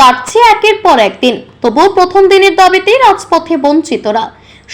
কাটছে একের পর একদিন, তবুও প্রথম দিনের দাবিতে রাজপথে বঞ্চিতরা।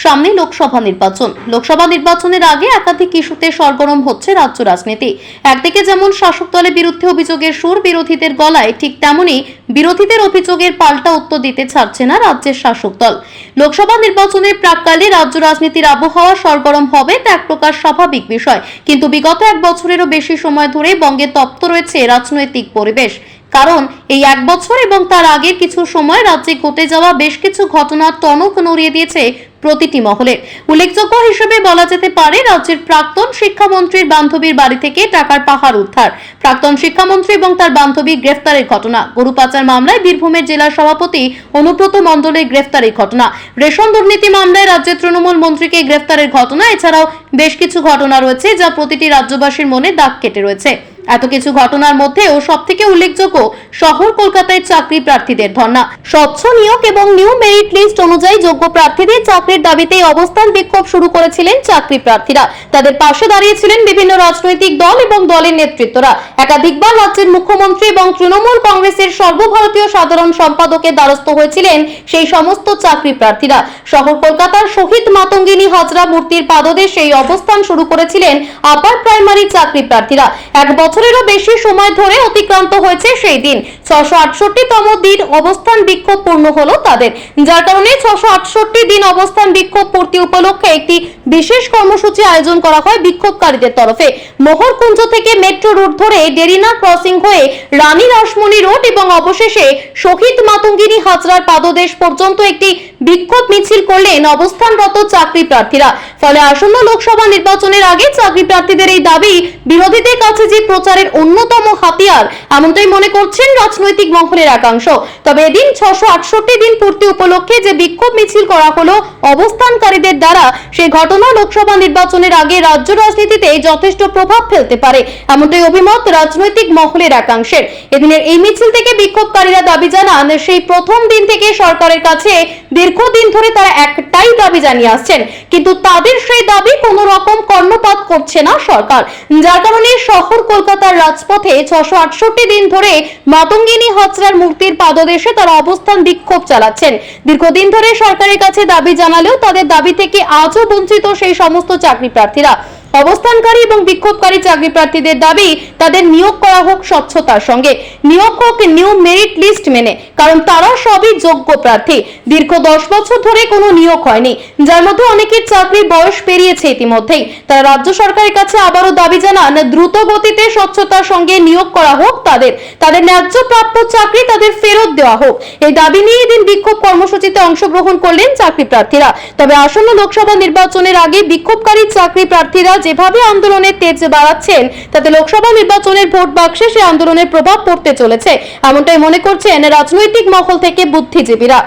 সামনে লোকসভা নির্বাচনের আগে একাধিক ইস্যুতে সরগরম হচ্ছে রাজ্য রাজনীতি। একদিকে যেমন শাসক দলের বিরুদ্ধে অভিযোগের সুর বিরোধীদের গলায়, ঠিক তেমনি বিরোধীদের অভিযোগের পাল্টা উত্তর দিতে ছাড়ছে না রাজ্যের শাসক দল। লোকসভা নির্বাচনের প্রাক্কালে রাজ্য রাজনীতির আবহাওয়া সরগরম হবে তা এক প্রকার স্বাভাবিক বিষয়, কিন্তু বিগত এক বছরেরও বেশি সময় ধরে বঙ্গে তপ্ত রয়েছে রাজনৈতিক পরিবেশ। কারণ এই এক বছর এবং তার আগের কিছু সময় রাজ্যে ঘটে যাওয়া বেশ কিছু ঘটনা টনক নড়িয়ে দিয়েছে প্রতিটি মহলে। উল্লেখযোগ্য হিসেবে বলা যেতে পারে রাজ্যের প্রাক্তন শিক্ষামন্ত্রীর বান্ধবীর বাড়ি থেকে টাকার পাহাড় উদ্ধার, প্রাক্তন শিক্ষামন্ত্রী এবং তার বান্ধবী গ্রেফতারের ঘটনা, গরু পাচার মামলায় বীরভূমের জেলা সভাপতি অনুব্রত মণ্ডলের গ্রেফতারের ঘটনা, রেশন দুর্নীতি মামলায় রাজ্যের তৃণমূল মন্ত্রীকে গ্রেফতারের ঘটনা, এছাড়াও বেশ কিছু ঘটনা রয়েছে যা প্রতিটি রাজ্যবাসীর মনে দাগ কেটে রয়েছে। এত কিছু ঘটনার মধ্যেও সবথেকে উল্লেখযোগ্য শহর কলকাতায় চাকরি প্রার্থীদের ধর্ণা। স্বচ্ছ নিয়োগ এবং নিউ মেরিট লিস্ট অনুযায়ী যোগ্য প্রার্থীদের চাকরির দাবিতে অবস্থান বিক্ষোভ শুরু করেছিলেন চাকরি প্রার্থীরা। তাদের পাশে দাঁড়িয়েছিলেন বিভিন্ন রাজনৈতিক দল এবং দলের নেতৃত্বরা। একাধিকবার রাজ্যের মুখ্যমন্ত্রী এবং তৃণমূল কংগ্রেসের সর্বভারতীয় সাধারণ সম্পাদকের দ্বারস্থ হয়েছিলেন সেই সমস্ত চাকরি প্রার্থীরা। শহর কলকাতার শহীদ মাতঙ্গিনী হাজরা মূর্তির পাদদেশে এই অবস্থান শুরু করেছিলেন আপার প্রাইমারি চাকরি প্রার্থীরা। এক বছরেরও বেশি সময় ধরে অতিক্রান্ত হয়েছে সেই দিন। 668তম দিন অবস্থান বিক্ষোভ পূর্ণ হলো তাদের, যার কারণে 668 দিন অবস্থান বিক্ষোভ পূর্তি উপলক্ষে একটি বিশেষ কর্মসূচি আয়োজন করা হয় বিক্ষোভকারীদের তরফে। মোহরকুঞ্জ থেকে মেট্রো রুট ধরে ডেরিনা ক্রসিং হয়ে রানী রাসমণি রোড এবং অবশেষে শহীদ মাতঙ্গিনী হাজরার পাদদেশ পর্যন্ত একটি বিক্ষোভ মিছিল করলেন অবস্থানরত চাকরি প্রার্থীরা। ফলে আসন্ন লোকসভা নির্বাচনের আগে চাকরি প্রার্থীদের এই দাবি বিরোধীদের কাছে যে প্রচারের অন্যতম হাতিয়ার, এমনটাই মনে করছেন রাজনৈতিক মহলের একাংশ। তবে এদিন 668 দিন পূর্তি উপলক্ষে যে বিক্ষোভ মিছিল করা হলো অবস্থানকারীদের দ্বারা, সেই ঘটনা লোকসভা নির্বাচনের আগে রাজ্য রাজনীতিতে যথেষ্ট প্রভাব ফেলতে পারে, এমনটাই অভিমত রাজনৈতিক মহলের একাংশের। এদিনের এই মিছিল থেকে বিক্ষোভকারীরা দাবি জানান, সেই প্রথম দিন থেকে সরকারের কাছে দীর্ঘদিন ধরে তারা একটাই দাবি জানিয়ে আসছেন, কিন্তু তাদের সেই দাবি কোনো রকম কর্ণপাত করছে না সরকার, যার কারণে শহর কলকাতার রাজপথে 668 দিন ধরে মাতঙ্গিনী হাজরার মূর্তির পাদদেশে তারা অবস্থান বিক্ষোভ চালাচ্ছেন। দীর্ঘদিন ধরে সরকারের কাছে দাবি জানালেও তাদের দাবি থেকে আজও বঞ্চিত সেই সমস্ত চাকরি প্রার্থীরা। অবস্থানকারী এবং বিক্ষোভকারী চাকরি প্রার্থীদের দাবি তাদের নিয়োগ করা হোক স্বচ্ছতার সঙ্গে, নিয়োগ হোক নিউ মেরিট লিস্ট মেনে, কারণ তারা সবই যোগ্য প্রার্থী। দীর্ঘ 10 বছর ধরে কোনো নিয়োগ হয়নি, যার মধ্যে অনেকের চাকরির বয়স পেরিয়েছে ইতিমধ্যেই। তারা রাজ্য সরকারের কাছে আবারও দাবি জানান, দ্রুত গতিতে স্বচ্ছতার সঙ্গে নিয়োগ করা হোক তাদের ন্যায্য প্রাপ্য চাকরি তাদের ফেরত দেওয়া হোক। এই দাবি নিয়ে এদিন বিক্ষোভ কর্মসূচিতে অংশগ্রহণ করলেন চাকরি প্রার্থীরা। তবে আসন্ন লোকসভা নির্বাচনের আগে বিক্ষোভকারী চাকরি প্রার্থীরা যেভাবে আন্দোলনের তেজ বাড়াচ্ছেন, তাতে লোকসভা নির্বাচনের ভোট বাক্সে সেই আন্দোলনের প্রভাব পড়তে চলেছে, এমনটাই মনে করছেন রাজনৈতিক মহল থেকে বুদ্ধিজীবীরা।